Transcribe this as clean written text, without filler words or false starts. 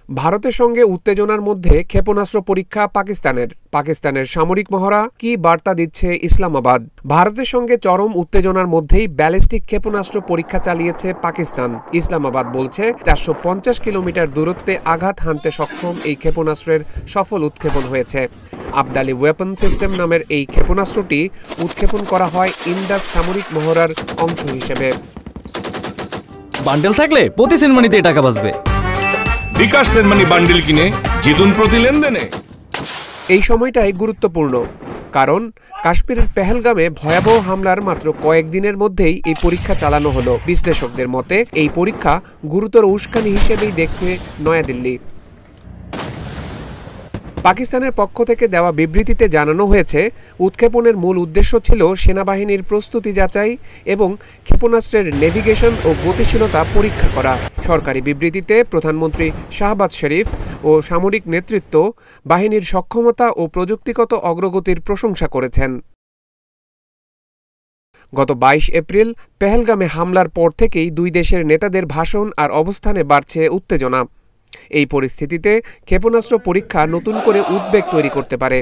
ভারতের সঙ্গে উত্তেজনার মধ্যে ক্ষেপণাস্ত্র পরীক্ষা পাকিস্তানের সামরিক মহড়া কি বার্তা দিচ্ছে ইসলামাবাদ? ভারতের সঙ্গে চরম উত্তেজনার মধ্যেই ব্যালিস্টিক ক্ষেপণাস্ত্র পরীক্ষা চালিয়েছে পাকিস্তান। ইসলামাবাদ বলছে 450 কিলোমিটার দূরত্বে আঘাত হানতে সক্ষম এই ক্ষেপণাস্ত্রের সফল উৎক্ষেপণ হয়েছে। আবদালি ওয়েপন সিস্টেম নামের এই ক্ষেপণাস্ত্রটি উৎক্ষেপণ করা হয় ইন্ডাস সামরিক মহড়ার অংশ হিসেবে। বান্ডেল থাকলে প্রতি সেনমানিতে টাকা বাঁচবে। বিকাশ সেনমানি বান্ডেল কিনে জিতুন প্রতি লেনদেনে। এই সময়টাই গুরুত্বপূর্ণ, কারণ কাশ্মীরের পেহেলগামে ভয়াবহ হামলার মাত্র কয়েকদিনের মধ্যেই এই পরীক্ষা চালানো হলো। বিশ্লেষকদের মতে এই পরীক্ষা গুরুতর উস্কানি হিসেবেই দেখছে নয়াদিল্লি। পাকিস্তানের পক্ষ থেকে দেওয়া বিবৃতিতে জানানো হয়েছে, উৎক্ষেপণের মূল উদ্দেশ্য ছিল সেনাবাহিনীর প্রস্তুতি যাচাই এবং ক্ষেপণাস্ত্রের নেভিগেশন ও গতিশীলতা পরীক্ষা করা। সরকারি বিবৃতিতে প্রধানমন্ত্রী শাহবাজ শরীফ ও সামরিক নেতৃত্ব বাহিনীর সক্ষমতা ও প্রযুক্তিগত অগ্রগতির প্রশংসা করেছেন। গত 22 এপ্রিল পেহেলগামে হামলার পর থেকেই দুই দেশের নেতাদের ভাষণ আর অবস্থানে বাড়ছে উত্তেজনা। এই পরিস্থিতিতে ক্ষেপণাস্ত্র পরীক্ষা নতুন করে উদ্বেগ তৈরি করতে পারে।